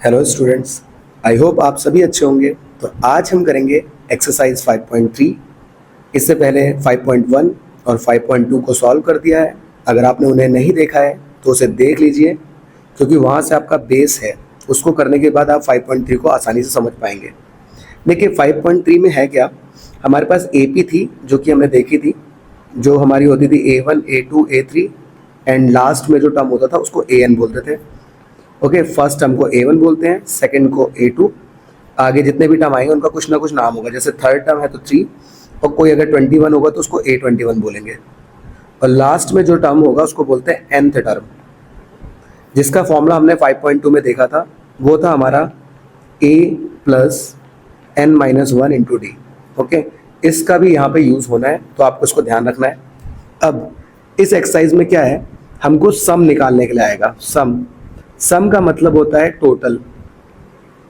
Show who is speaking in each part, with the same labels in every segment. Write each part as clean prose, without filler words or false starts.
Speaker 1: Hello students, I hope आप सभी अच्छे होंगे। तो आज हम करेंगे एक्सरसाइज 5.3। इससे पहले 5.1 और 5.2 को सॉल्व कर दिया है। अगर आपने उन्हें नहीं देखा है तो उसे देख लीजिए, क्योंकि वहाँ से आपका बेस है। उसको करने के बाद आप 5.3 को आसानी से समझ पाएंगे। देखिए 5.3 में है क्या, हमारे पास AP थी जो कि हमने देखी थी, जो हमारी होती थी A1 A2 A3 and last में जो टर्म होता था उसको AN बोलते थे। ओके, फर्स्ट टर्म को A1 बोलते हैं, सेकंड को A2। आगे जितने भी टर्म आएंगे उनका कुछ ना कुछ नाम होगा, जैसे थर्ड टर्म है तो 3, और कोई अगर 21 होगा तो उसको A21 बोलेंगे। और लास्ट में जो टर्म होगा उसको बोलते हैं nth टर्म, जिसका फॉर्मूला हमने 5.2 में देखा था। वो था हमारा A plus n minus 1 into D. Okay, इसका भी यहाँ पे यूज़ होना है, तो आपको इसको ध्यान रखना है। अब इस एक्सरसाइज में क्या है, हमको सम निकालने के लिए आएगा। सम का मतलब होता है टोटल।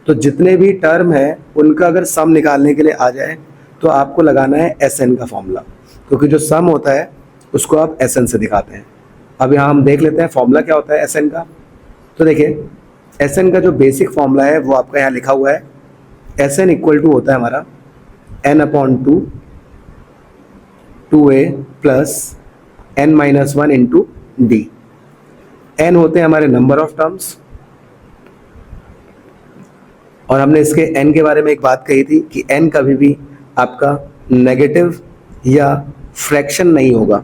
Speaker 1: तो जितने भी टर्म है उनका अगर सम निकालने के लिए आ जाए तो आपको लगाना है SN का फॉर्मूला, क्योंकि जो सम होता है उसको आप SN से दिखाते हैं। अब यहाँ हम देख लेते हैं फॉर्मूला क्या होता है SN का। तो देखिए SN का जो बेसिक फॉर्मूला है वो आपका यहाँ लिखा हुआ है। SN इक्वल टू होता है हमारा n/2 2a plus n minus 1 into D. n होते हैं हमारे नंबर ऑफ टर्म्स, और हमने इसके n के बारे में एक बात कही थी कि n कभी भी आपका नेगेटिव या फ्रैक्शन नहीं होगा,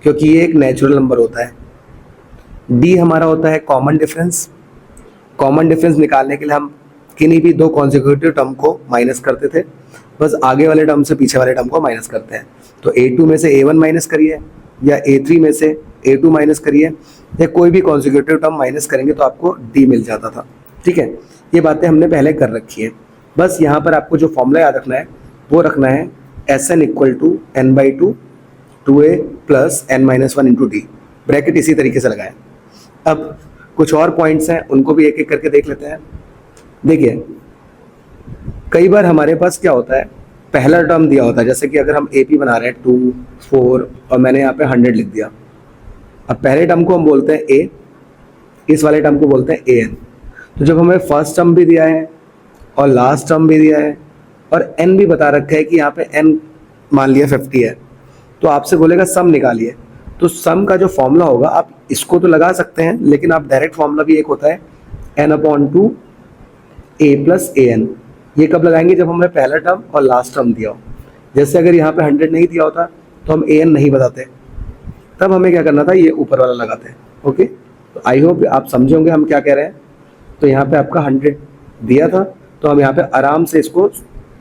Speaker 1: क्योंकि ये एक नेचुरल नंबर होता है। d हमारा होता है कॉमन डिफरेंस। कॉमन डिफरेंस निकालने के लिए हम किन्हीं भी दो कॉन्जिक्यूटिव टर्म को माइनस करते थे, बस आगे वाले टर्म से पीछे वाले टर्म को माइनस करते हैं। तो A2 में से A1 माइनस करिए, या A3 में से A2 माइनस करिए, या कोई भी कॉन्जिक्यूटिव टर्म माइनस करेंगे तो आपको D मिल जाता था। ठीक है, ये बातें हमने पहले कर रखी है। बस यहाँ पर आपको जो फॉर्मूला याद रखना है वो रखना है SN equal to n/2 2a plus n minus 1 into d. Bracket इसी तरीके से लगाएं। अब कुछ और पॉइंट्स हैं, उनको भी एक एक करके देख लेते हैं। देखिए कई बार हमारे पास क्या होता है, पहला टर्म दिया होता है, जैसे कि अगर हम AP बना रहे हैं 2 4 और मैंने यहाँ पे 100 लिख दिया। अब पहले टर्म को हम बोलते हैं A, इस वाले टर्म को बोलते हैं AN। तो जब हमें फर्स्ट टर्म भी दिया है और लास्ट टर्म भी दिया है और n भी बता रखा है कि यहाँ पे n मान लिया 50 है, तो आपसे बोलेगा सम निकालिए। तो सम का जो फॉर्मूला होगा आप इसको तो लगा सकते हैं, लेकिन आप डायरेक्ट फॉर्मूला भी एक होता है n/2 a प्लस AN। ये कब लगाएंगे, जब हमें पहला टर्म और लास्ट टर्म दिया हो। जैसे अगर यहाँ पे 100 नहीं दिया होता तो हम AN नहीं बताते, तब हमें क्या करना था, ये ऊपर वाला लगाते हैं। ओके, तो आई होप आप समझे होंगे हम क्या कह रहे हैं। तो यहाँ पे आपका 100 दिया था, तो हम यहाँ पे आराम से इसको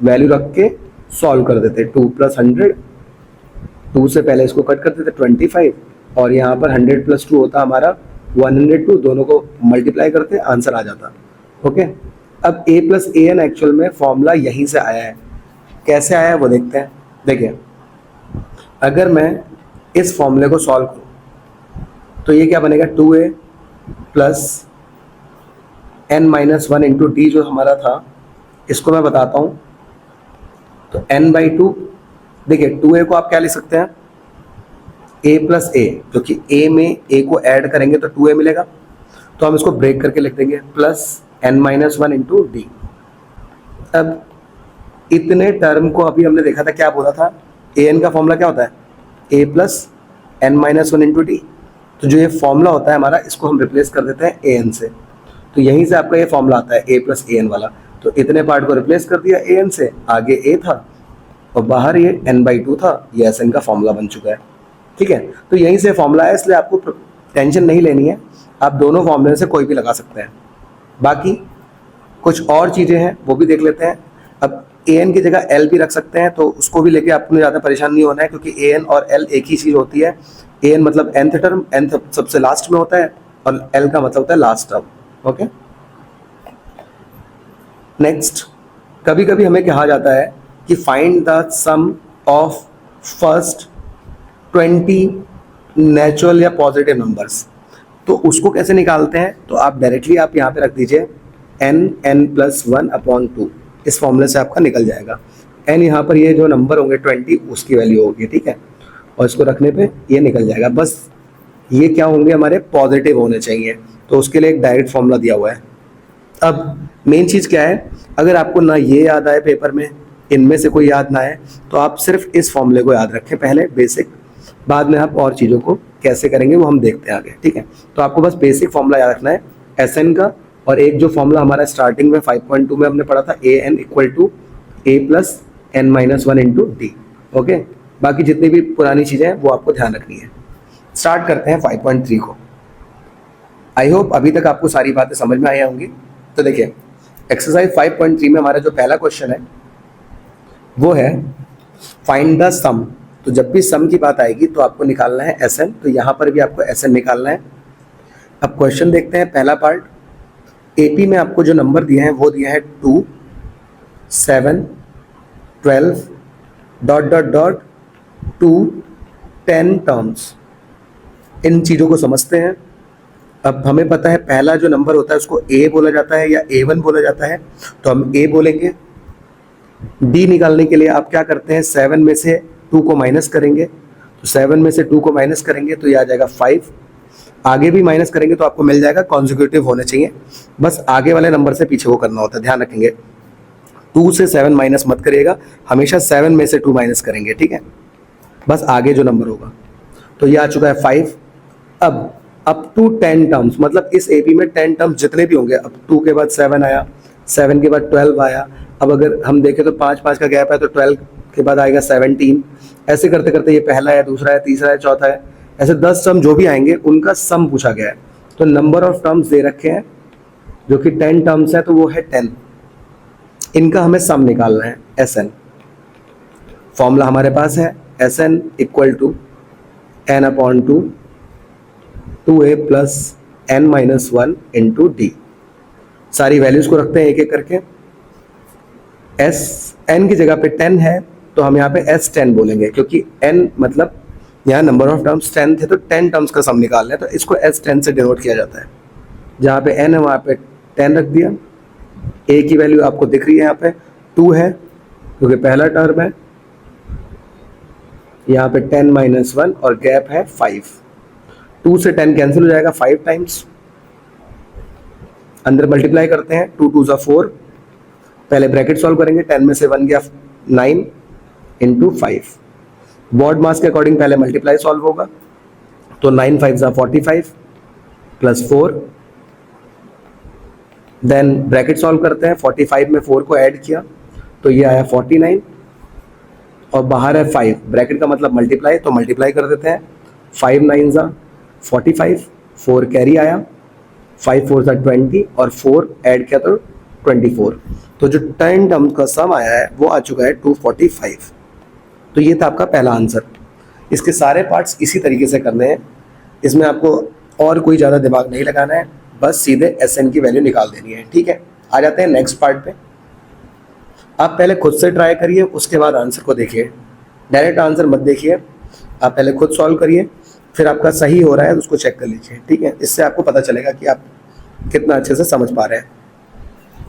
Speaker 1: वैल्यू रख के सॉल्व कर देते। 2 प्लस 100, 2 से पहले इसको कट कर देते 25, और यहाँ पर 100 प्लस 2 होता हमारा 102, दोनों को मल्टीप्लाई करते आंसर आ जाता। ओके, अब A प्लस AN एक्चुअल में फॉर्मूला यहीं से आया है। कैसे आया है वो देखते हैं। देखिए अगर मैं इस फॉर्मूले को सॉल्व करूँ तो ये क्या बनेगा, 2a plus n minus 1 into D जो हमारा था, इसको मैं बताता हूँ। तो n/2, देखिए 2a को आप क्या लिख सकते हैं, a प्लस a, जो कि a में a को ऐड करेंगे तो 2a मिलेगा, तो हम इसको ब्रेक करके लिख देंगे plus n minus 1 into d. अब इतने टर्म को अभी हमने देखा था, क्या बोला था, an का फॉर्मूला क्या होता है, a plus n minus 1 into d. तो जो ये फॉर्मूला होता है हमारा, इसको हम रिप्लेस कर देते हैं an से। तो यहीं से आपका ये फॉर्मूला आता है a प्लस AN वाला। तो इतने पार्ट को रिप्लेस कर दिया AN से, आगे a था और बाहर ये n/2 था। ये SN का फॉर्मूला बन चुका है। ठीक है, तो यहीं से फॉर्मूला है, इसलिए आपको टेंशन नहीं लेनी है। आप दोनों फॉर्मूले से कोई भी लगा सकते हैं। बाकी कुछ और चीज़ें हैं वो भी देख लेते हैं। अब AN की जगह L भी रख सकते हैं, तो उसको भी लेके आपको ज़्यादा परेशान नहीं होना है, क्योंकि AN और L एक ही चीज़ होती है। AN मतलब nth टर्म, nth सबसे लास्ट में होता है, और L का मतलब होता है लास्ट टर्म। ओके, नेक्स्ट, कभी कभी हमें कहा जाता है कि find the sum of first 20 natural या पॉजिटिव नंबर्स। तो उसको कैसे निकालते हैं, तो आप डायरेक्टली आप यहाँ पे रख दीजिए n प्लस 1/2। इस फॉर्मूले से आपका निकल जाएगा। n यहाँ पर ये जो नंबर होंगे 20, उसकी वैल्यू होगी। ठीक है, और इसको रखने पे ये निकल जाएगा। बस ये क्या होंगे, हमारे पॉजिटिव होने चाहिए, तो उसके लिए एक डायरेक्ट फॉर्मूला दिया हुआ है अब मेन चीज़ क्या है, अगर आपको ना ये याद आए पेपर में, इनमें से कोई याद ना आए, तो आप सिर्फ इस फॉर्मूले को याद रखें पहले बेसिक, बाद में आप और चीज़ों को कैसे करेंगे वो हम देखते हैं आगे, ठीक है। तो आपको बस बेसिक फॉर्मूला याद रखना है एस का, और एक जो फॉर्मूला हमारा स्टार्टिंग में 5.2 में हमने पढ़ा था, A N equal to A plus N minus one into D. Okay, बाकी जितनी भी पुरानी चीज़ें हैं वो आपको ध्यान रखनी है। स्टार्ट करते हैं 5.3 को। आई होप अभी तक आपको सारी बातें समझ में आई होंगी। तो देखिए एक्सरसाइज 5.3 में हमारा जो पहला क्वेश्चन है वो है फाइंड द सम। तो जब भी सम की बात आएगी तो आपको निकालना है एस एन, तो यहाँ पर भी आपको एस एन निकालना है। अब क्वेश्चन देखते हैं पहला पार्ट। एपी में आपको जो नंबर दिए हैं वो दिया है 2, 7, 12 डॉट डॉट डॉट 2, 10 टर्म्स। इन चीज़ों को समझते हैं। अब हमें पता है पहला जो नंबर होता है उसको ए बोला जाता है या A1 बोला जाता है, तो हम ए बोलेंगे। डी निकालने के लिए आप क्या करते हैं, 7 में से 2 को माइनस करेंगे, तो 7 में से 2 को माइनस करेंगे तो ये आ जाएगा 5। आगे भी माइनस करेंगे तो आपको मिल जाएगा, कॉन्जिक्यूटिव होने चाहिए, बस आगे वाले नंबर से पीछे वो करना होता है, ध्यान रखेंगे। 2 से 7 माइनस मत करिएगा, हमेशा 7 में से 2 माइनस करेंगे, ठीक है, बस आगे जो नंबर होगा। तो ये आ चुका है 5। अब अप टू 10 टर्म्स, मतलब इस एपी में 10 टर्म्स जितने भी होंगे, अब 2 के बाद 7 आया, 7 के बाद 12 आया, अब अगर हम देखें तो 5 का गैप है तो 12 के बाद आएगा 17। ऐसे करते करते ये पहला है, दूसरा है, तीसरा है, चौथा है, ऐसे 10 टर्म जो भी आएंगे उनका सम पूछा गया है। तो नंबर ऑफ टर्म्स दे रखे हैं जो कि 10 टर्म्स है, तो वो है 10। इनका हमें सम निकालना है एस एन। फॉर्मूला हमारे पास है S n equal to n upon 2a plus N minus 1 into d. सारी वैल्यूज को रखते हैं एक एक करके। एस एन की जगह पे 10 है तो हम यहाँ पे S10 बोलेंगे, क्योंकि n मतलब यहाँ नंबर ऑफ टर्म्स 10 थे तो 10 टर्म्स का सम निकालना है, तो इसको S10 से डिनोट किया जाता है। जहाँ पे n है वहाँ पे 10 रख दिया। a की वैल्यू आपको दिख रही है, यहाँ पे 2 है क्योंकि पहला टर्म है, यहाँ पे 10 माइनस 1 और गैप है 5। 2 से 10 कैंसिल हो जाएगा 5 टाइम्स, अंदर मल्टीप्लाई करते हैं, 2 2 4। पहले ब्रैकेट सॉल्व करेंगे, 10 में से 1 गया 9 इंटू 5। बॉड मास के अकॉर्डिंग पहले मल्टीप्लाई सॉल्व होगा, तो 9 5 45 प्लस 4। देन ब्रैकेट सॉल्व करते हैं, 45 में 4 को ऐड किया तो ये आया 49 और बाहर है 5, ब्रैकेट का मतलब मल्टीप्लाई, तो मल्टीप्लाई कर देते हैं। 5 9 45, 4 कैरी आया, 5 4 20 और 4 ऐड किया तो 24। तो जो 10 टर्म का सम आया है वो आ चुका है 245। तो ये था आपका पहला आंसर। इसके सारे पार्ट्स इसी तरीके से करने हैं, इसमें आपको और कोई ज़्यादा दिमाग नहीं लगाना है, बस सीधे SN की वैल्यू निकाल देनी है, ठीक है। आ जाते हैं नेक्स्ट पार्ट पे। आप पहले खुद से ट्राई करिए, उसके बाद आंसर को देखिए, डायरेक्ट आंसर मत देखिए, आप पहले खुद सॉल्व करिए, फिर आपका सही हो रहा है तो उसको चेक कर लीजिए, ठीक है। इससे आपको पता चलेगा कि आप कितना अच्छे से समझ पा रहे हैं।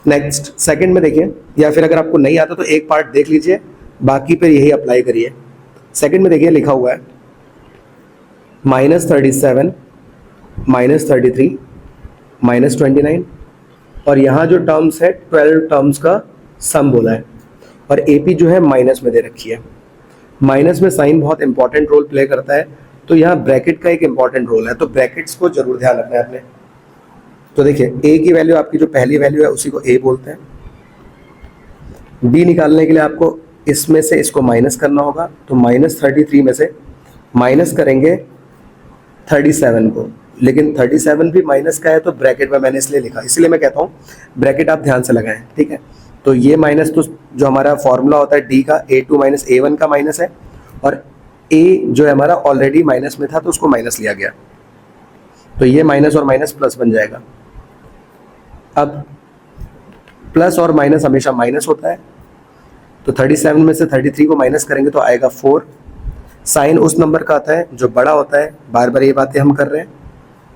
Speaker 1: नेक्स्ट सेकंड में देखिए, या फिर अगर आपको नहीं आता तो एक पार्ट देख लीजिए, बाकी पर यही अप्लाई करिए। सेकंड में देखिए लिखा हुआ है -37 -33 -29, और यहाँ जो टर्म्स है 12 टर्म्स का सम बोला है, और AP जो है माइनस में दे रखी है। माइनस में साइन बहुत इंपॉर्टेंट रोल प्ले करता है, तो यहाँ ब्रैकेट का एक इंपॉर्टेंट रोल है, तो ब्रैकेट्स को जरूर ध्यान रखना है आपने। तो देखिए A की वैल्यू, आपकी जो पहली वैल्यू है उसी को A बोलते हैं। B निकालने के लिए आपको इसमें से इसको माइनस करना होगा, तो -33 में से माइनस करेंगे 37 को, लेकिन 37 भी माइनस का है तो ब्रैकेट में मैंने इसलिए लिखा, इसलिए मैं कहता हूँ ब्रैकेट आप ध्यान से लगाएं, ठीक है। तो ये माइनस, तो जो हमारा फॉर्मूला होता है D का, A2 माइनस A1 का माइनस है, और A जो है हमारा ऑलरेडी माइनस में था तो उसको माइनस लिया गया, तो ये माइनस और माइनस प्लस बन जाएगा। अब प्लस और माइनस हमेशा माइनस होता है, तो 37 में से 33 को माइनस करेंगे तो आएगा 4। साइन उस नंबर का आता है जो बड़ा होता है, बार बार ये बातें हम कर रहे हैं,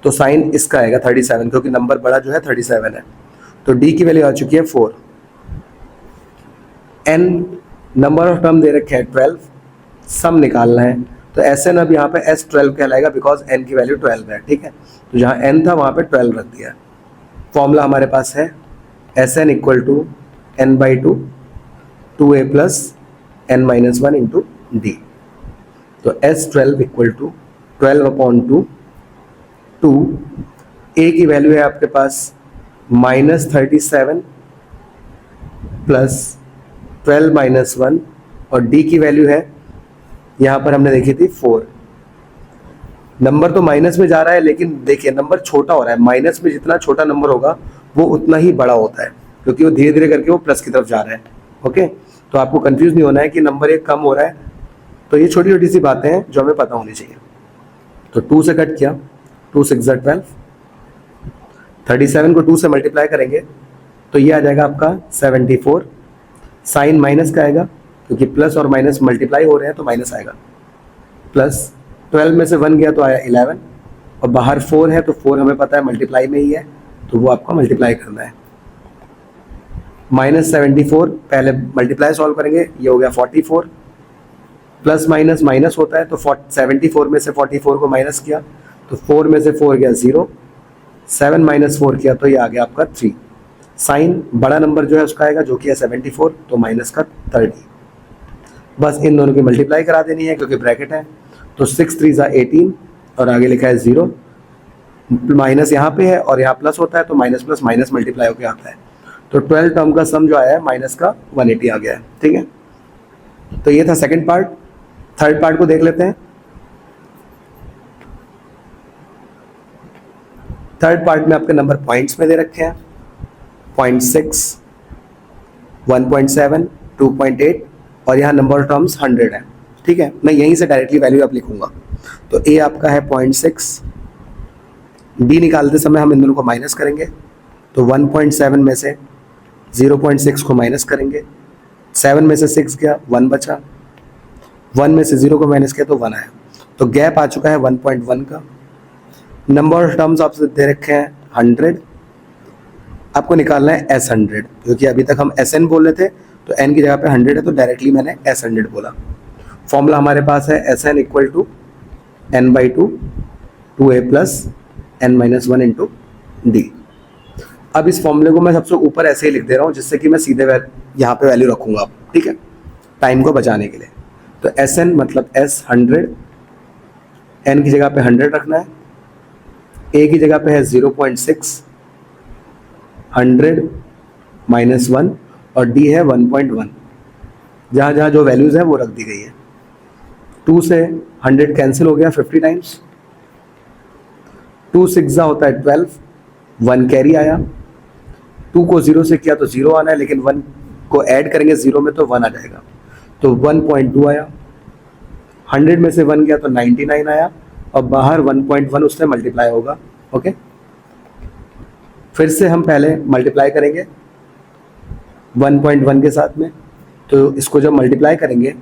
Speaker 1: तो साइन इसका आएगा 37, क्योंकि नंबर बड़ा जो है 37 है। तो D की वैल्यू आ चुकी है 4। N नंबर ऑफ टर्म दे रखे हैं 12, सम निकालना है, तो SN अब यहाँ पे S12 कहलाएगा, बिकॉज N की वैल्यू 12 है, ठीक है। तो जहाँ N था वहाँ पे 12 रख दिया। फॉर्मूला हमारे पास है S n equal to n by two, two A plus N minus one into d. तो S 12 equal to 12/2, two a की वैल्यू है आपके पास -37 प्लस 12 - 1, और डी की वैल्यू है यहाँ पर हमने देखी थी 4। नंबर तो माइनस में जा रहा है, लेकिन देखिए नंबर छोटा हो रहा है। माइनस में जितना छोटा नंबर होगा वो उतना ही बड़ा होता है, क्योंकि वो धीरे धीरे करके वो प्लस की तरफ जा रहा है। ओके, तो आपको कंफ्यूज नहीं होना है कि नंबर एक कम हो रहा है। तो ये छोटी छोटी सी बातें हैं जो हमें पता होनी चाहिए। तो 2 से कट किया, 2 6 12, 37 को 2 से मल्टीप्लाई करेंगे तो ये आ जाएगा आपका 74। साइन माइनस का आएगा, क्योंकि प्लस और माइनस मल्टीप्लाई हो रहे हैं तो माइनस आएगा। प्लस 12 में से 1 गया तो आया 11, और बाहर 4 है तो 4 हमें पता है मल्टीप्लाई में ही है, तो वो आपको मल्टीप्लाई करना है। -74 पहले मल्टीप्लाई सॉल्व करेंगे, ये हो गया 44। प्लस माइनस माइनस होता है, तो 74 में से 44 को माइनस किया तो 4 में से 4 गया 0, 7 - 4 किया तो ये आ गया आपका 3। साइन बड़ा नंबर जो है उसका आएगा, जो कि है 74, तो माइनस का 30। बस इन दोनों की मल्टीप्लाई करा देनी है क्योंकि ब्रैकेट है। तो 6 3 = 18, और आगे लिखा है 0। माइनस यहाँ पे है और यहाँ प्लस होता है, तो माइनस प्लस माइनस मल्टीप्लाई होकर आता है। तो 12 टर्म का सम जो आया है माइनस का 180 आ गया है। ठीक है, तो ये था सेकंड पार्ट। थर्ड पार्ट को देख लेते हैं। थर्ड पार्ट में आपके नंबर पॉइंट्स में दे रखे हैं, 0.6, 1.7, 2.8, और यहाँ नंबर टर्म्स 100 है। ठीक है, मैं यहीं से डायरेक्टली वैल्यू आप लिखूंगा। तो ए आपका है 0.6, डी निकालते समय हम इन दोनों को माइनस करेंगे, तो 1.7 में से 0.6 को माइनस करेंगे, 7 में से 6 गया, 1 बचा, 1 में से 0 को माइनस किया तो 1 आया। तो गैप आ चुका है 1.1 का। नंबर ऑफ टर्म्स आपसे दे रखे हैं 100, आपको निकालना है S100, क्योंकि अभी तक हम SN बोल रहे थे, तो N की जगह पे 100 है, तो डायरेक्टली मैंने S100 बोला। फॉर्मूला हमारे पास है SN equal to n/2, 2a plus n - 1 into d. अब इस फॉर्मूले को मैं सबसे ऊपर ऐसे ही लिख दे रहा हूँ, जिससे कि मैं सीधे यहाँ पे वैल्यू रखूँगा अब। ठीक है, टाइम को बचाने के लिए। तो SN मतलब S100, N की जगह पे 100 रखना है, A की जगह पे है 0.6, 100 - 1, और D है 1.1। जहाँ जहाँ जो वैल्यूज़ है वो रख दी गई है। 2 से 100 कैंसिल हो गया 50 टाइम्स, 2 6 होता है 12, 1 कैरी आया। 2 को 0 से किया तो 0 आना है, लेकिन 1 को ऐड करेंगे 0 में तो 1 आ जाएगा, तो 1.2 आया। 100 में से 1 गया तो 99 आया, और बाहर 1.1 उससे मल्टीप्लाई होगा। ओके, फिर से हम पहले मल्टीप्लाई करेंगे 1.1 के साथ में, तो इसको जब मल्टीप्लाई करेंगे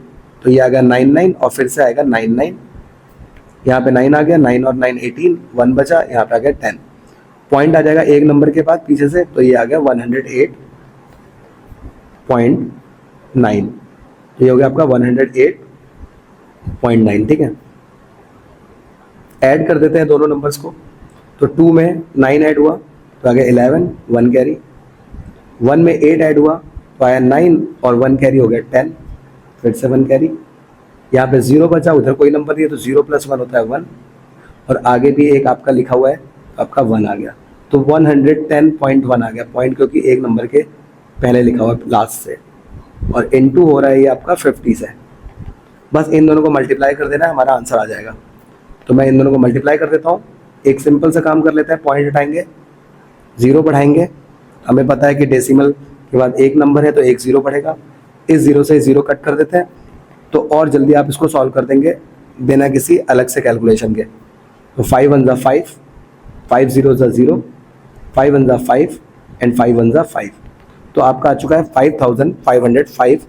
Speaker 1: तो ये आ गया 99, और फिर से आएगा 99, यहाँ पे 9 आ गया, 9 और 9 18, 1 बचा, यहाँ पे आ गया 10। पॉइंट आ जाएगा एक नंबर के बाद पीछे से, तो ये आ गया 108.9। ये हो गया आपका 108.9। ठीक है, ऐड कर देते हैं दोनों नंबर्स को। तो 2 में 9 ऐड हुआ तो आ गया 11, 1 कैरी। 1 में 8 ऐड हुआ तो आया 9, और 1 कैरी हो गया 10, फिर से 1 कैरी। यहाँ पे 0 बचा, उधर कोई नंबर नहीं है, तो 0 + 1 होता है 1, और आगे भी एक आपका लिखा हुआ है, आपका 1 आ गया, तो 110.1 आ गया। पॉइंट क्योंकि एक नंबर के पहले लिखा हुआ है लास्ट से, और इनटू हो रहा है ये आपका 50 से। बस इन दोनों को मल्टीप्लाई कर देना है, हमारा आंसर आ जाएगा। तो मैं इन दोनों को मल्टीप्लाई कर देता हूँ। एक सिंपल सा काम कर लेते हैं, पॉइंट हटाएंगे, 0 बढ़ाएंगे। हमें पता है कि डेसिमल के बाद एक नंबर है तो एक 0 बढ़ेगा, इस 0 से 0 कट कर देते हैं, तो और जल्दी आप इसको सॉल्व कर देंगे बिना किसी अलग से कैलकुलेशन के। तो 5 1 = 5, 5 0 = 0, 5 1 = 5, एंड 5 1 = 5। तो आपका आ चुका है 5505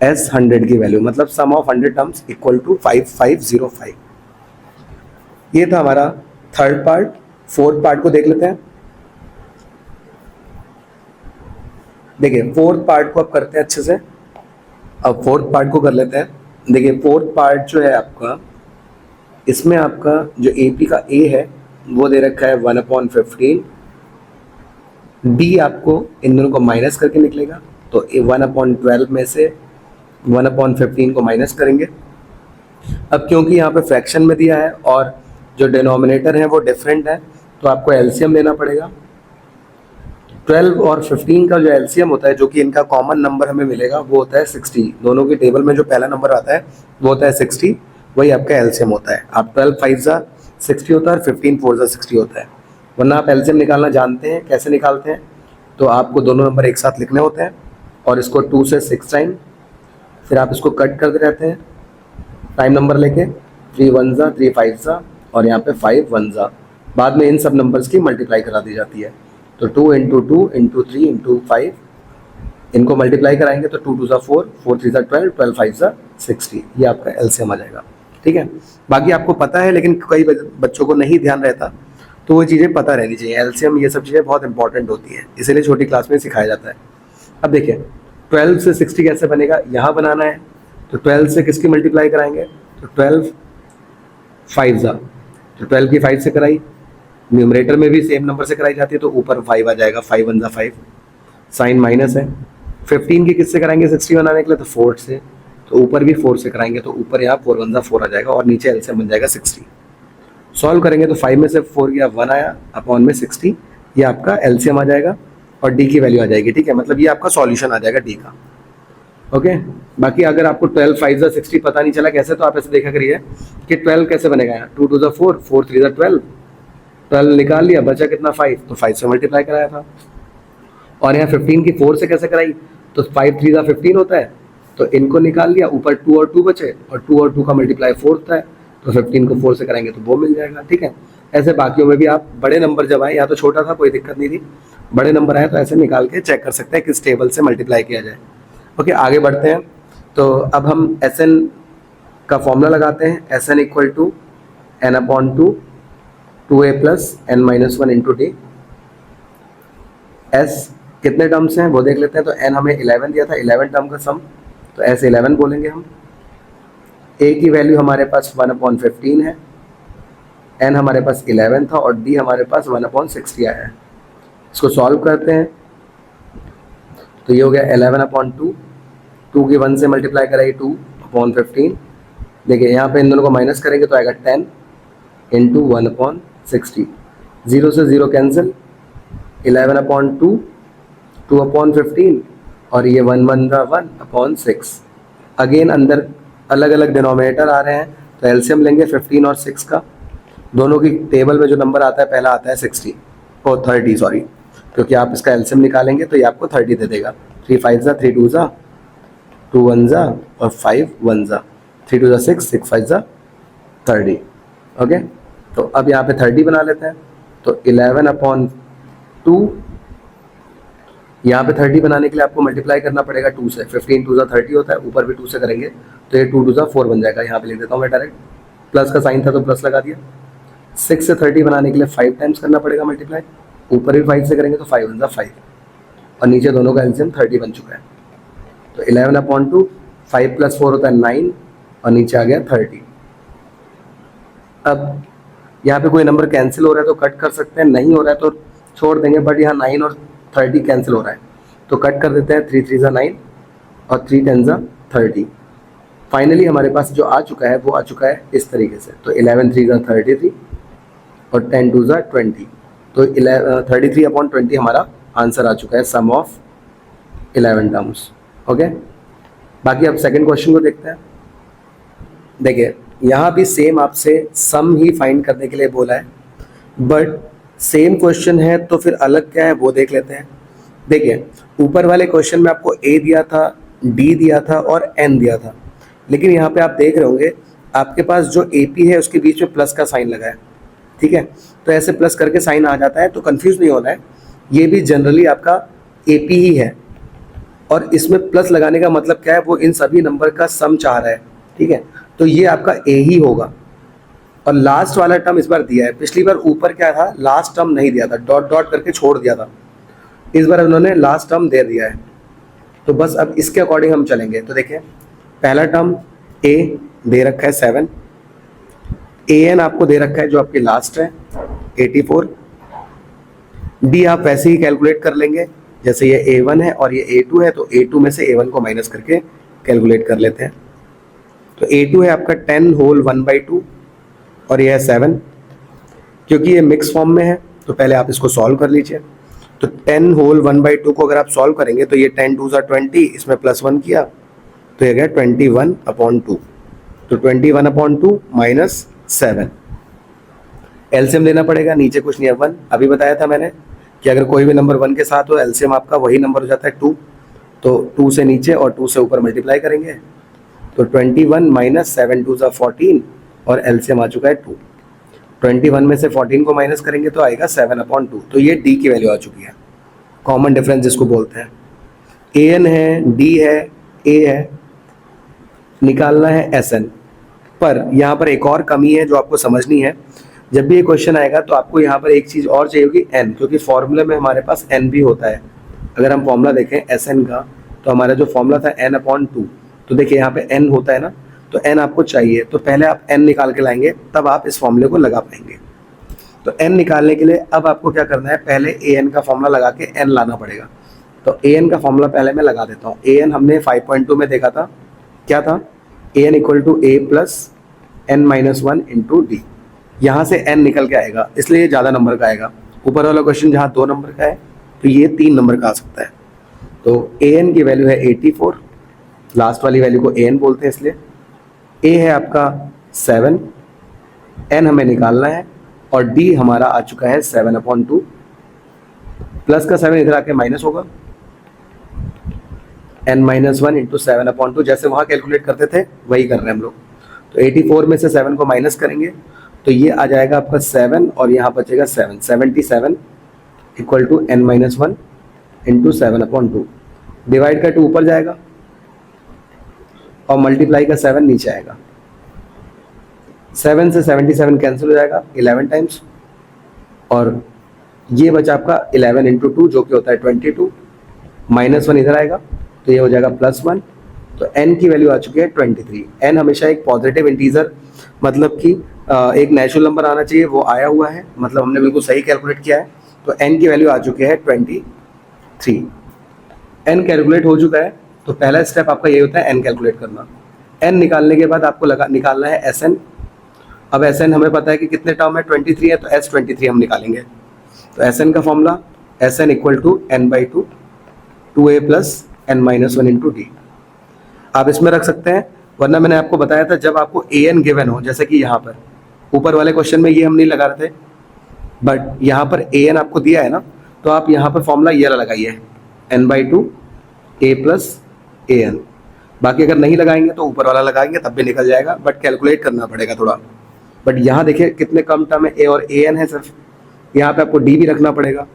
Speaker 1: S100 की वैल्यू, मतलब सम ऑफ 100 टर्म्स इक्वल टू 5505। ये था हमारा थर्ड पार्ट। फोर्थ पार्ट को देख लेते हैं। देखिए फोर्थ पार्ट को अब करते हैं अच्छे से। अब फोर्थ पार्ट को कर लेते हैं। देखिए फोर्थ पार्ट जो है आपका, इसमें आपका जो AP का A है वो दे रखा है 1/15 डी आपको इन दोनों को माइनस करके निकलेगा, तो 1/12 में से 1/15 को माइनस करेंगे। अब क्योंकि यहाँ पे फ्रैक्शन में दिया है और जो डिनोमिनेटर है वो डिफरेंट है, तो आपको एलसीएम लेना पड़ेगा। 12 और 15 का जो एलसीएम होता है, जो कि इनका कॉमन नंबर हमें मिलेगा, वो होता है 60। दोनों की टेबल में जो पहला नंबर आता है वो होता है 60, वही आपका एलसीएम होता है। आप 12 5 जा 60 होता है और 15 4 जा 60 होता है। वरना आप एलसीएम निकालना जानते हैं, कैसे निकालते हैं, तो आपको दोनों नंबर एक साथ लिखने होते हैं और इसको 2 से 6 टाइम, फिर आप इसको कट करते रहते हैं टाइम नंबर लेके, 3 1 जा 3 5 जा और यहाँ पे 5 1 जा। बाद में इन सब नंबर्स की मल्टीप्लाई करा दी जाती है। तो 2 × 2 × 3 × 5, इनको मल्टीप्लाई कराएंगे तो 2 2 जा 4 4 3 जा 12 12 5 जा 60, ये आपका एलसीएम आ जाएगा। ठीक है, बाकी आपको पता है, लेकिन कई बच्चों को नहीं ध्यान रहता, तो वो चीज़ें पता रहनी चाहिए। एलसीएम ये सब चीज़ें बहुत इंपॉर्टेंट होती हैं, इसीलिए छोटी क्लास में सिखाया जाता है। अब देखिए 12 से 60 कैसे बनेगा, यहाँ बनाना है, तो 12 से किसकी मल्टीप्लाई कराएंगे, तो 12 5 जा, तो 12 की 5 से कराई, न्यूमरेटर में भी सेम नंबर से कराई जाती है, तो ऊपर 5 आ जाएगा, 5 1 जा 5, साइन माइनस है। 15 की किससे कराएंगे 60 बनाने के लिए, तो 4 से, तो ऊपर भी 4 से कराएंगे, तो ऊपर यहाँ 4 1 जा 4 आ जाएगा और नीचे एलसीएम बन जाएगा 60। सॉल्व करेंगे तो 5 में से 4 गया 1 आया, अपॉन में 60, ये आपका एलसीएम आ जाएगा और डी की वैल्यू आ जाएगी। ठीक है, मतलब ये आपका सॉल्यूशन आ जाएगा डी का। ओके, बाकी अगर आपको 12 5 जा 60 पता नहीं चला कैसे, तो आप ऐसे देखा करिए कि 12 कैसे बनेगा, यहाँ 2 2 जा 4 4 3 जा 12, 12 निकाल लिया, बचा कितना 5, तो 5 से मल्टीप्लाई कराया था। और यहाँ 15 की 4 से कैसे कराई, तो 5 3 जा 15 होता है, तो इनको निकाल लिया, ऊपर 2 और 2 बचे, और 2 और 2 का मल्टीप्लाई 4 होता है, तो 15 को 4 से कराएंगे तो वो मिल जाएगा। ठीक है, ऐसे बाकियों में भी आप बड़े नंबर जब आए, यहाँ तो छोटा था कोई दिक्कत नहीं थी, बड़े नंबर आए तो ऐसे निकाल के चेक कर सकते हैं किस टेबल से मल्टीप्लाई किया जाए। ओके, आगे बढ़ते हैं। तो अब हम एस एन का फॉर्मूला लगाते हैं, S n equal to n/2 2a + n-1 into d. S कितने टर्म्स हैं वो देख लेते हैं, तो n हमें 11 दिया था, 11 टर्म का सम, तो ऐसे 11 बोलेंगे हम। a की वैल्यू हमारे पास 1/15 है, n हमारे पास 11 था और d हमारे पास 1/60 आया है। इसको सॉल्व करते हैं, तो ये हो गया 11/2, 2 की 1 से मल्टीप्लाई कराइए 2/15। देखिए यहाँ पे इन दोनों को माइनस करेंगे तो आएगा 10 × 1/60, 0 से 0 कैंसिल, 11/2 2/15 और ये 1 1 जा 1/6। अगेन अंदर अलग अलग डिनोमिनेटर आ रहे हैं, तो एलसीएम लेंगे 15 और 6 का। दोनों की टेबल में जो नंबर आता है पहला आता है 60 और 30, सॉरी, क्योंकि आप इसका एलसीएम निकालेंगे तो ये आपको 30 दे देगा। 3 5 जा 3 2 जा 2 1 जा और 5 1 जा, 3 2 जा 6 6 5 जा 30। ओके, तो अब यहाँ पे 30 बना लेते हैं, तो 11/2, यहाँ पे 30 बनाने के लिए आपको मल्टीप्लाई करना पड़ेगा 2 से, 15 2 जा 30 होता है, ऊपर भी 2 से करेंगे तो ये 2 2 जा 4 बन जाएगा। यहाँ पे लिख देता हूँ मैं डायरेक्ट, प्लस का साइन था तो प्लस लगा दिया। 6 से 30 बनाने के लिए 5 टाइम्स करना पड़ेगा मल्टीप्लाई, ऊपर भी 5 से करेंगे तो 5 1 जा 5 और नीचे दोनों का एलसीएम 30 बन चुका है। तो 11/2, 5 + 4 होता है 9 और नीचे आ गया 30। अब यहाँ पे कोई नंबर कैंसिल हो रहा है तो कट कर सकते हैं, नहीं हो रहा है तो छोड़ देंगे, बट यहाँ 9 और 30 कैंसिल हो रहा है तो कट कर देते हैं। 3 3 जा 9 और 3 10 जा 30। फाइनली हमारे पास जो आ चुका है वो आ चुका है इस तरीके से, तो 11 3 जा 33 और 10 2 जा 20, तो 33/20 हमारा आंसर आ चुका है, सम ऑफ 11 टर्म्स। ओके, बाकी अब सेकंड क्वेश्चन को देखते हैं। देखिए यहाँ भी सेम आपसे सम ही फाइंड करने के लिए बोला है, बट सेम क्वेश्चन है तो फिर अलग क्या है वो देख लेते हैं। देखिए ऊपर वाले क्वेश्चन में आपको a दिया था, d दिया था और n दिया था, लेकिन यहाँ पे आप देख रहे होंगे आपके पास जो AP है उसके बीच में प्लस का साइन लगा है। ठीक है, तो ऐसे प्लस करके साइन आ जाता है, तो कंफ्यूज नहीं होना है, ये भी जनरली आपका AP ही है और इसमें प्लस लगाने का मतलब क्या है, वो इन सभी नंबर का सम चाह रहा है। ठीक है, तो ये आपका A ही होगा। और लास्ट वाला टर्म इस बार दिया है, पिछली बार ऊपर क्या था, लास्ट टर्म नहीं दिया था, डॉट डॉट करके छोड़ दिया था, इस बार उन्होंने लास्ट टर्म दे दिया है, तो बस अब इसके अकॉर्डिंग हम चलेंगे। तो देखिए पहला टर्म A दे रखा है 7, AN आपको दे रखा है जो आपकी लास्ट है 84, डी आप वैसे ही कैलकुलेट कर लेंगे, जैसे ये A1 है और ये A2 है, तो A2 में से A1 को माइनस करके कैलकुलेट कर लेते हैं। तो A2 है आपका 10 होल 1/2 और ये है 7। क्योंकि ये मिक्स फॉर्म में है तो पहले आप इसको सॉल्व कर लीजिए। तो 10 होल 1/2 को अगर आप सॉल्व करेंगे तो ये 10 2 20, इसमें +1 किया तो ये गया 21/2। तो 21/2 माइनस 7, एलसीएम लेना पड़ेगा, नीचे कुछ नहीं है 1। अभी बताया था मैंने कि अगर कोई भी नंबर 1 के साथ हो एलसीएम आपका वही नंबर हो जाता है 2। तो 2 से नीचे और 2 से ऊपर मल्टीप्लाई करेंगे तो 21 माइनस 7 2 14 और एलसीएम आ चुका है 2। 21 में से 14 को माइनस करेंगे तो आएगा 7/2। तो ये डी की वैल्यू आ चुकी है, कॉमन डिफरेंस जिसको बोलते हैं। एन है, डी है, ए है, निकालना है एस एन। पर यहाँ पर एक और कमी है जो आपको समझनी है। जब भी ये क्वेश्चन आएगा तो आपको यहाँ पर एक चीज़ और चाहिए होगी एन, क्योंकि फॉर्मूले में हमारे पास एन भी होता है। अगर हम फॉर्मूला देखें एस एन का तो हमारा जो फॉर्मूला था n/2, तो देखिए यहाँ पे n होता है ना, तो n आपको चाहिए तो पहले आप n निकाल के लाएंगे तब आप इस फॉर्मूले को लगा पाएंगे। तो n निकालने के लिए अब आपको क्या करना है, पहले an का फॉर्मूला लगा के n लाना पड़ेगा। तो an का फॉर्मूला पहले मैं लगा देता हूँ। an हमने 5.2 में देखा था, क्या था, an equal to a plus n-1 into d. यहाँ से n निकल के आएगा इसलिए ये ज़्यादा नंबर का आएगा। ऊपर वाला क्वेश्चन जहाँ 2 नंबर का है तो ये 3 नंबर का आ सकता है। तो an की वैल्यू है 84, लास्ट वाली वैल्यू को an बोलते हैं इसलिए। a है आपका 7, n हमें निकालना है और d हमारा आ चुका है 7/2। प्लस का 7 इधर आके माइनस होगा, n-1 इंटू 7/2, जैसे वहाँ कैलकुलेट करते थे वही कर रहे हैं हम लोग। तो 84 में से 7 को माइनस करेंगे तो ये आ जाएगा आपका 7 और यहाँ बचेगा 7, 77 equal to n-1 into 7/2। Divide का 2 ऊपर जाएगा और मल्टीप्लाई का 7 नीचे आएगा। 7 से 77 कैंसिल हो जाएगा 11 टाइम्स और ये बचा आपका 11 इंटू 2 जो कि होता है 22। -1 इधर आएगा तो ये हो जाएगा +1। तो n की वैल्यू आ चुकी है 23। n हमेशा एक पॉजिटिव इंटीजर, मतलब कि एक नेचुरल नंबर आना चाहिए, वो आया हुआ है, मतलब हमने बिल्कुल सही कैलकुलेट किया है। तो n की वैल्यू आ चुकी है 23। n कैलकुलेट हो चुका है तो पहला स्टेप आपका ये होता है n कैलकुलेट करना। n निकालने के बाद आपको निकालना है Sn। अब Sn हमें पता है कि कितने टर्म है, 23 है, तो S23 हम निकालेंगे। तो Sn का formula Sn equal to n/2 2a plus n-1 into d. आप इसमें रख सकते हैं, वरना मैंने आपको बताया था जब आपको an गिवन हो, जैसे कि यहाँ पर ऊपर वाले क्वेश्चन में ये हम नहीं लगा रहे थे, बट यहाँ पर an आपको दिया है ना, तो आप यहाँ पर फॉर्मूला ये लगाइए n/2 a प्लस an। बाकी अगर नहीं लगाएंगे तो ऊपर वाला लगाएंगे तब भी निकल जाएगा, बट कैलकुलेट करना पड़ेगा थोड़ा। बट यहाँ देखिए कितने कम टर्म है, a और an है सिर्फ, यहाँ पे आपको d भी रखना पड़ेगा।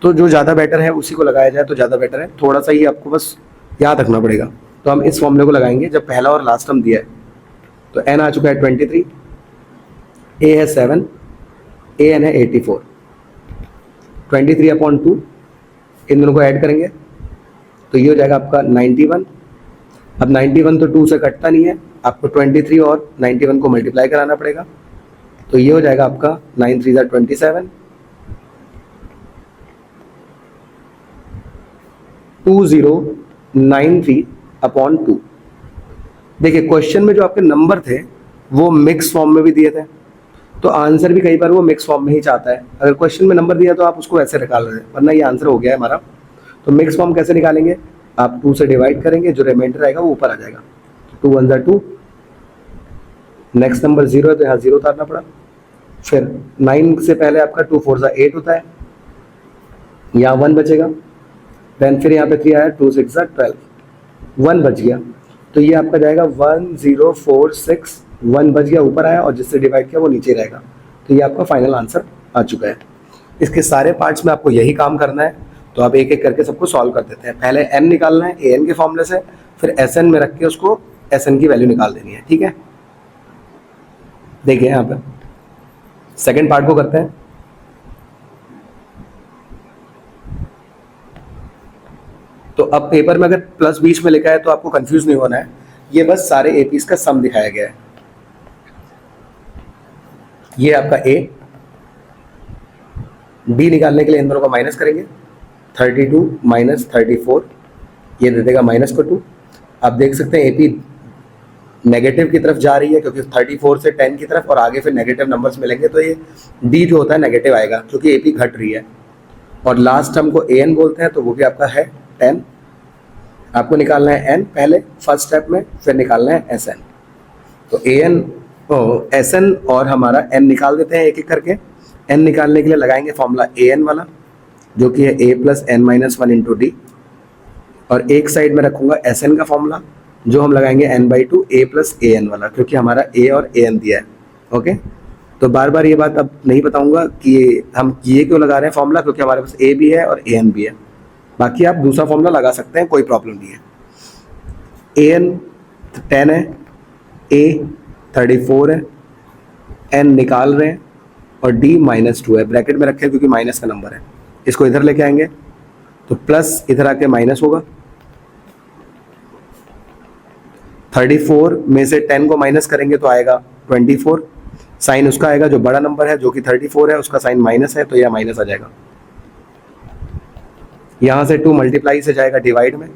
Speaker 1: तो जो ज़्यादा बेटर है उसी को लगाया जाए तो ज़्यादा बेटर है, थोड़ा सा ही आपको बस याद रखना पड़ेगा। तो हम इस फॉर्मूले को लगाएंगे जब पहला और लास्ट टर्म दिया है। तो n आ चुका है 23, a है 7, an है 84, 23/2 इन दोनों को ऐड करेंगे तो ये हो जाएगा आपका 91। अब 91 तो 2 से कटता नहीं है, आपको 23 और 91 को मल्टीप्लाई कराना पड़ेगा। तो ये हो जाएगा आपका 9 3 27, 2093/2। देखिए क्वेश्चन में जो आपके नंबर थे वो मिक्स फॉर्म में भी दिए थे, तो आंसर भी कई बार वो मिक्स फॉर्म में ही चाहता है। अगर क्वेश्चन में नंबर दिया तो आप उसको ऐसे निकाल रहे हैं, वरना ये आंसर हो गया है हमारा। तो मिक्स फॉर्म कैसे निकालेंगे, आप 2 से डिवाइड करेंगे, जो रिमाइंडर आएगा वो ऊपर आ जाएगा। 2 1 2, नेक्स्ट नंबर 0 है तो यहाँ 0 उतारना पड़ा। फिर 9 से पहले आपका 2 4 8 होता है, यहाँ 1 बचेगा। देन फिर यहाँ पे 3 आया, 2 6 12, 1 बच गया। तो ये आपका जाएगा 1046, 1 बच गया ऊपर आया और जिससे डिवाइड किया वो नीचे रहेगा। तो ये आपका फाइनल आंसर आ चुका है। इसके सारे पार्ट्स में आपको यही काम करना है, तो आप एक एक करके सबको सॉल्व कर देते हैं। पहले n निकालना है an के फॉर्मूले से, फिर Sn में रख के उसको Sn की वैल्यू निकाल देनी है, ठीक है। देखिए यहाँ पर सेकेंड पार्ट को करते हैं। तो अब पेपर में अगर प्लस बीच में लिखा है तो आपको कंफ्यूज नहीं होना है, ये बस सारे एपीस का सम दिखाया गया है। ये आपका a, डी निकालने के लिए इन दोनों को माइनस करेंगे, 32 माइनस 34 ये दे देगा -2। आप देख सकते हैं एपी नेगेटिव की तरफ जा रही है क्योंकि 34 से 10 की तरफ, और आगे फिर नेगेटिव नंबर्स मिलेंगे तो ये डी जो होता है नेगेटिव आएगा क्योंकि एपी घट रही है। और लास्ट टर्म को एन बोलते हैं तो वो भी आपका है 10। आपको निकालना है एन पहले फर्स्ट स्टेप में, फिर निकालना है एस एन। तो ए एन एस एन और हमारा एन निकाल देते हैं एक एक करके। एन निकालने के लिए लगाएंगे फॉर्मूला ए एन वाला जो कि है A plus N minus 1 into D, और एक साइड में रखूंगा एस एन का फॉर्मूला जो हम लगाएंगे n/2 a plus A N वाला, क्योंकि हमारा a और ए एन दिया है। ओके, तो बार बार ये बात अब नहीं बताऊंगा कि हम ये क्यों लगा रहे हैं फॉर्मूला, क्योंकि हमारे पास a भी है और ए एन भी है। बाकी आप दूसरा फॉर्मूला लगा सकते हैं, कोई प्रॉब्लम नहीं है। ए एन 10 है, a 34 है, n निकाल रहे हैं और d -2 है, ब्रैकेट में रखे क्योंकि माइनस का नंबर है। इसको इधर लेके आएंगे तो प्लस इधर आके माइनस होगा। 34 में से 10 को माइनस करेंगे तो आएगा 24। साइन उसका आएगा जो बड़ा नंबर है जो कि 34 है, उसका साइन माइनस है तो यह माइनस आ जाएगा। यहाँ से 2 मल्टीप्लाई से जाएगा डिवाइड में,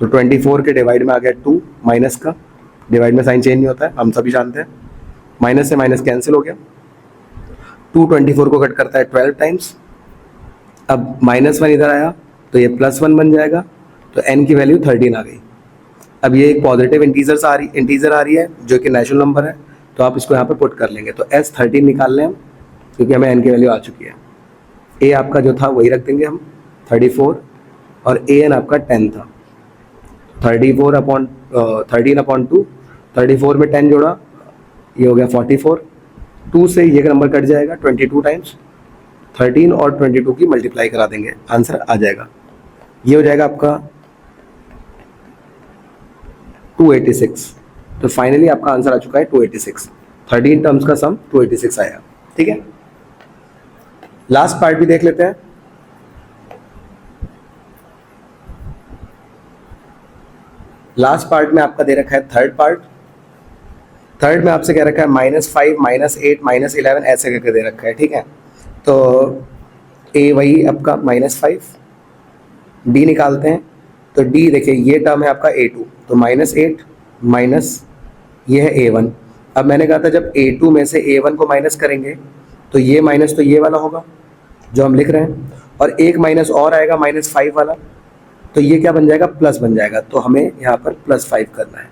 Speaker 1: तो 24 के डिवाइड में आ गया 2, माइनस का डिवाइड में साइन चेंज नहीं होता है, हम सभी जानते हैं। माइनस से माइनस कैंसिल हो गया। 2 24 को कट करता है 12 टाइम्स। अब -1 इधर आया तो ये +1 बन जाएगा, तो n की वैल्यू 13 आ गई। अब ये एक पॉजिटिव इंटीजर आ रही है जो कि नेचुरल नंबर है, तो आप इसको यहाँ पर पुट कर लेंगे। तो S13 निकाल लें हम, क्योंकि हमें n की वैल्यू आ चुकी है। a आपका जो था वही रख देंगे हम 34, और an आपका 10 था। 13/2, 34 में 10 जोड़ा, ये हो गया 44। 2 से ये नंबर कट जाएगा 22 टाइम्स, 13 और 22 की मल्टीप्लाई करा देंगे, आंसर आ जाएगा। ये हो जाएगा आपका 286। तो फाइनली आपका आंसर आ चुका है 286। 13 टर्म्स का सम 286 आया। ठीक है, लास्ट पार्ट भी देख लेते हैं। लास्ट पार्ट में आपका दे रखा है थर्ड पार्ट। थर्ड में आपसे कह रखा है -5 -8 -11 ऐसे करके दे रखा है। ठीक है, तो a वही आपका -5, d निकालते हैं तो d देखिए ये टर्म है आपका a2, तो -8 माइनस ये है a1। अब मैंने कहा था जब a2 में से a1 को माइनस करेंगे तो ये माइनस तो ये वाला होगा जो हम लिख रहे हैं, और एक माइनस और आएगा -5 वाला, तो ये क्या बन जाएगा, प्लस बन जाएगा। तो हमें यहाँ पर +5 करना है,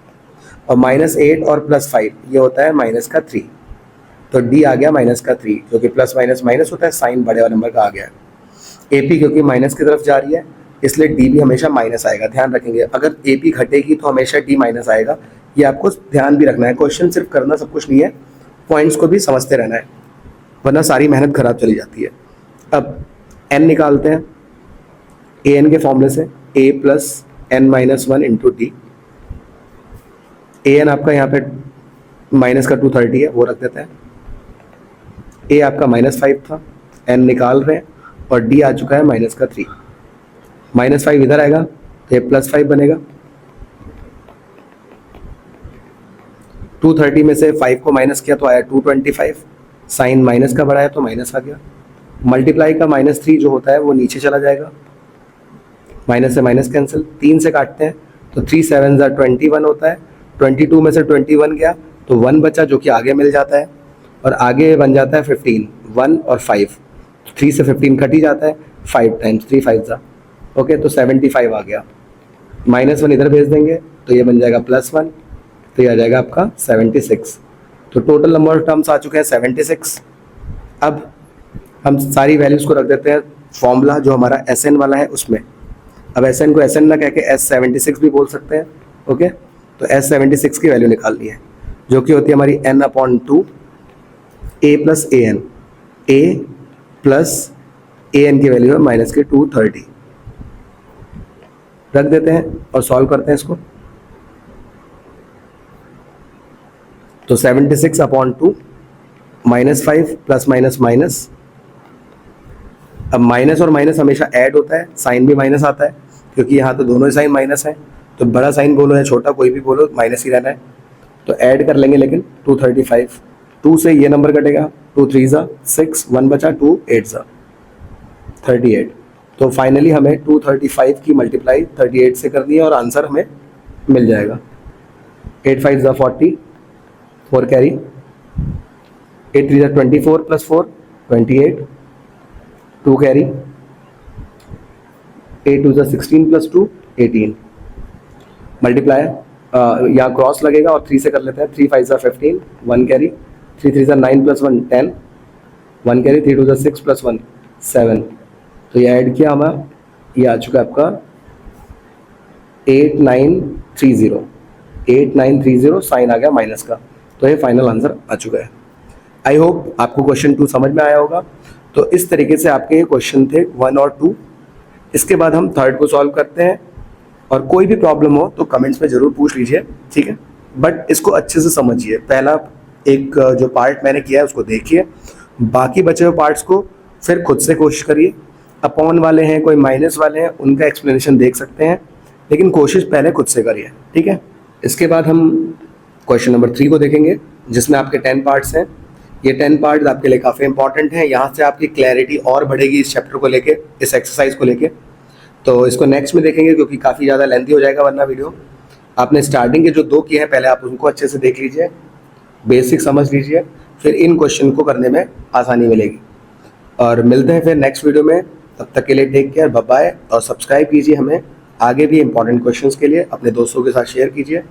Speaker 1: और -8 और +5 ये होता है -3, तो d आ गया -3, जो कि प्लस माइनस माइनस होता है, साइन बड़े वाले नंबर का आ गया। AP क्योंकि माइनस की तरफ जा रही है इसलिए d भी हमेशा माइनस आएगा, ध्यान रखेंगे। अगर AP घटेगी तो हमेशा d माइनस आएगा, ये आपको ध्यान भी रखना है। क्वेश्चन सिर्फ करना सब कुछ नहीं है, पॉइंट्स को भी समझते रहना है, वरना सारी मेहनत खराब चली जाती है। अब n निकालते हैं an के फॉर्मूले से, a plus n-1 into D. an आपका यहाँ पे माइनस का 230 है, वो रख देते हैं। a आपका -5 था, n निकाल रहे हैं, और d आ चुका है -3। -5 इधर आएगा तो ये +5 बनेगा। 230 में से 5 को माइनस किया तो आया 225, साइन माइनस का बढ़ाया तो माइनस आ गया। मल्टीप्लाई का -3 जो होता है वो नीचे चला जाएगा, माइनस से माइनस कैंसिल, 3 से काटते हैं तो 3 7 21 होता है। 22 में से 21 गया तो 1 बचा जो कि आगे मिल जाता है, और आगे बन जाता है 15, 1 और 5, 3 से 15 कट ही जाता है, 5 टाइम्स 3 5 ओके, तो 75 आ गया। -1 इधर भेज देंगे तो ये बन जाएगा +1, तो ये आ जाएगा आपका 76। तो टोटल नंबर ऑफ टर्म्स आ चुके हैं 76। अब हम सारी वैल्यूज़ को रख देते हैं फॉर्मूला जो हमारा SN वाला है उसमें। अब SN को SN ना कह के S76 भी बोल सकते हैं। ओके, तो S76 की वैल्यू निकालनी है जो कि होती है हमारी n/2 a plus an। a plus an की वैल्यू है -230। रख देते हैं और सॉल्व करते हैं इसको। तो 76/2 -5 प्लस माइनस माइनस। अब माइनस और माइनस हमेशा ऐड होता है, साइन भी माइनस आता है क्योंकि यहाँ तो दोनों ही साइन माइनस है, तो बड़ा साइन बोलो या छोटा कोई भी बोलो माइनस ही रहना है। तो ऐड कर लेंगे लेकिन 235 2 से ये नंबर कटेगा, 2 3 ज़ा 6, 1 बचा, 2 8 ज़ा 38। तो फाइनली हमें 235 की मल्टीप्लाई 38 से करनी है और आंसर हमें मिल जाएगा। 8 5 ज़ा 40, 4 कैरी, 8 3 ज़ा 24 प्लस 4 28, 2 कैरी, 8 2 ज़ा 16 प्लस 2 18, मल्टीप्लाई यहाँ क्रॉस लगेगा और 3 से कर लेते हैं। 3 5 ज़ा 15, 1 कैरी, 3 3 ज़ा 9 प्लस 1 10, 1 कैरी, 3 2 ज़ा 6 प्लस 1 7। तो ये ऐड किया हमें, ये आ चुका है आपका 8930, 8930 साइन आ गया माइनस का। तो ये फाइनल आंसर आ चुका है। आई होप आपको क्वेश्चन 2 समझ में आया होगा। तो इस तरीके से आपके ये क्वेश्चन थे 1 और 2। इसके बाद हम थर्ड को सॉल्व करते हैं, और कोई भी प्रॉब्लम हो तो कमेंट्स में ज़रूर पूछ लीजिए, ठीक है। बट इसको अच्छे से समझिए। पहला एक जो पार्ट मैंने किया है उसको देखिए, बाकी बचे हुए पार्ट्स को फिर खुद से कोशिश करिए। अपॉन वाले हैं, कोई माइनस वाले हैं, उनका एक्सप्लेनेशन देख सकते हैं, लेकिन कोशिश पहले खुद से करिए, ठीक है। इसके बाद हम क्वेश्चन नंबर 3 को देखेंगे, जिसमें आपके 10 पार्ट्स हैं। ये 10 पार्ट्स आपके लिए काफ़ी इंपॉर्टेंट हैं। यहाँ से आपकी क्लैरिटी और बढ़ेगी इस चैप्टर को लेके, इस एक्सरसाइज को लेके। तो इसको नेक्स्ट में देखेंगे, क्योंकि काफ़ी ज़्यादा लेंथी हो जाएगा वरना वीडियो। आपने स्टार्टिंग के जो 2 किए हैं पहले आप उनको अच्छे से देख लीजिए, बेसिक समझ लीजिए, फिर इन क्वेश्चन को करने में आसानी मिलेगी। और मिलते हैं फिर नेक्स्ट वीडियो में। तब तक के लिए टेक केयर, बाय बाय, और सब्सक्राइब कीजिए हमें। आगे भी इंपॉर्टेंट क्वेश्चंस के लिए अपने दोस्तों के साथ शेयर कीजिए।